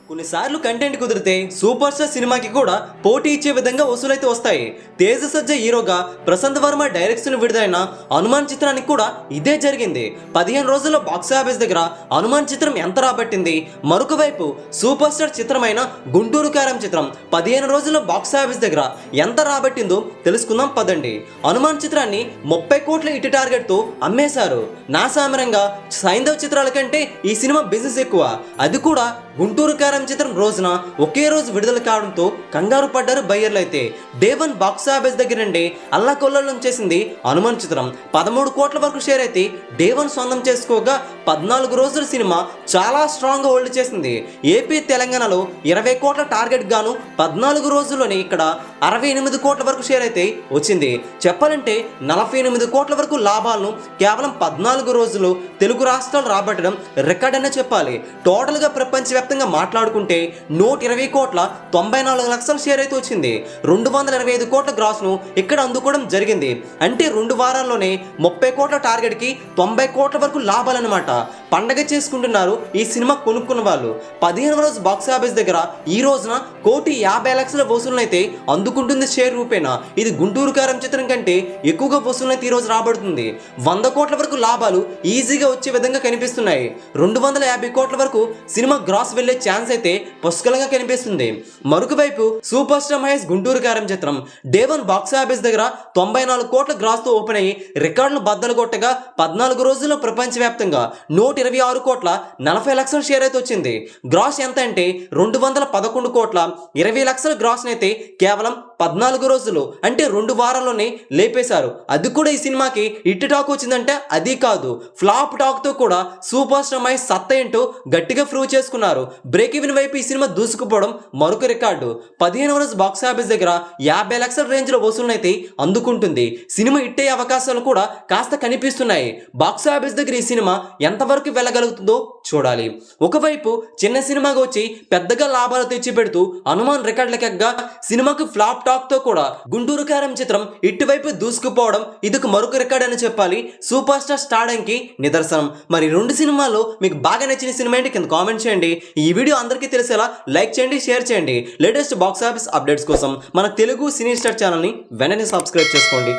కొన్నిసార్లు కంటెంట్ కుదిరితే super star సినిమాకి కూడా పోటీ ఇచ్చే విధంగా వసూలైతే వస్తాయి. తేజ సజ్జ హీరోగా ప్రశాంత్ వర్మ డైరెక్షన్ విడుదలైన హనుమాన్ చిత్రానికి కూడా ఇదే జరిగింది. 15 రోజుల్లో బాక్స్ ఆఫీస్ దగ్గర హనుమాన్ చిత్రం ఎంత రాబట్టింది? మరొక వైపు సూపర్ స్టార్ చిత్రమైన గుంటూరు కారం చిత్రం 15 రోజుల్లో బాక్స్ ఆఫీస్ దగ్గర ఎంత రాబట్టిందో తెలుసుకుందాం పదండి. హనుమాన్ చిత్రాన్ని 30 కోట్ల ఇటు టార్గెట్ తో అమ్మేశారు. నా సామరంగా సైంధవ చిత్రాల కంటే ఈ సినిమా బిజినెస్ ఎక్కువ. అది కూడా గుంటూరు కారం చిత్రం రోజున ఒకే రోజు విడుదల కావడంతో కంగారు పడ్డారు బయ్యర్లు. అయితే డే 1 బాక్స్ ఆఫీస్ దగ్గర నుండి అల్లకొల్లోలం చేసింది హనుమాన్ చిత్రం. 13 కోట్ల వరకు షేర్ అయితే డే 1 సొంతం చేసుకోగా 14 రోజుల సినిమా చాలా స్ట్రాంగ్ గా హోల్డ్ చేసింది. ఏపీ తెలంగాణలో 20 కోట్ల టార్గెట్ గాను 14 రోజుల్లోనే ఇక్కడ 68 కోట్ల వరకు షేర్ అయితే వచ్చింది. చెప్పాలంటే 48 కోట్ల వరకు లాభాలను కేవలం 14 రోజుల్లో తెలుగు రాష్ట్రాలు రాబట్టడం రికార్డ్ అనే చెప్పాలి. టోటల్ గా ప్రపంచవ్యాప్తంగా మాట్లాడుకుంటే 120 కోట్ల 94 లక్షల షేర్ అయితే వచ్చింది. 225 కోట్ల గ్రాస్ ను ఇక్కడ అందుకోవడం జరిగింది. అంటే 2 వారాల్లోనే 30 కోట్ల టార్గెట్ కి 90 కోట్ల వరకు లాభాలన్నమాట. పండగ చేసుకుంటున్నారు ఈ సినిమా కొనుక్కున్న వాళ్ళు. 15వ రోజు బాక్స్ ఆఫీస్ దగ్గర ఈ రోజున 1,50,00,000 వసూలు అయితే అందుకుంటుంది షేర్ రూపేనా. ఇది గుంటూరు కారం చిత్రం కంటే ఎక్కువగా వసూలు అయితే ఈ రోజు రాబడుతుంది. 100 కోట్ల వరకు లాభాలు ఈజీగా వచ్చే విధంగా కనిపిస్తున్నాయి. 250 కోట్ల వరకు సినిమా గ్రాస్ వెళ్లే ఛాన్స్ అయితే పుష్కలంగా కనిపిస్తుంది. మరొక వైపు సూపర్ స్టార్ మహేష్ గుంటూరు కారం చిత్రం డే 1 బాక్స్ ఆఫీస్ దగ్గర 94 కోట్ల గ్రాస్ తో ఓపెన్ అయ్యి రికార్డులు బద్దలు కొట్టగా 14 రోజుల్లో ప్రపంచవ్యాప్తంగా 126 కోట్ల 40 లక్షల షేర్ అయితే వచ్చింది. గ్రాస్ ఎంత అంటే 211 కోట్ల 20 లక్షల గ్రాస్ అయితే కేవలం 14 రోజులు అంటే 2 వారాల్లోనే లేపేశారు. అది కూడా ఈ సినిమాకి హిట్ టాక్ వచ్చిందంటే అది కాదు, ఫ్లాప్ టాక్ తో కూడా సూపర్ స్టార్ మహేష్ సత్తా ఏంటో గట్టిగా ప్రూవ్ చేసుకున్నారు. బ్రేక్ ఈవెన్ వైపు ఈ సినిమా దూసుకుపోవడం మరొక రికార్డు. 15వ రోజు బాక్స్ ఆఫీస్ దగ్గర 50 లక్షల రేంజ్ లో వసూలునైతే అందుకుంటుంది. సినిమా హిట్ అయ్యే అవకాశాలు కూడా కాస్త కనిపిస్తున్నాయి. బాక్స్ ఆఫీస్ దగ్గర ఈ సినిమా ఎంతవరకు వెళ్ళగలుగుతుందో చూడాలి. ఒకవైపు చిన్న సినిమాగా వచ్చి పెద్దగా లాభాలు తెచ్చి పెడుతూ హనుమాన్ రికార్డులకెగ్గా సినిమాకు ఫ్లాప్ టాక్ తో కూడా గుంటూరు కారం చిత్రం ఇటువైపు దూసుకుపోవడం ఇదొక మరొక రికార్డ్ అని చెప్పాలి. సూపర్ స్టార్ స్టార్డం కి నిదర్శనం. మరి 2 సినిమాల్లో మీకు బాగా నచ్చిన సినిమా ఏంటి కింద కామెంట్ చేయండి. ఈ వీడియో అందరికీ తెలిసేలా లైక్ చేయండి, షేర్ చేయండి. లేటెస్ట్ బాక్స్ ఆఫీస్ అప్డేట్స్ కోసం మన తెలుగు సినీ స్టార్ ఛానల్ని వెంటనే సబ్స్క్రైబ్ చేసుకోండి.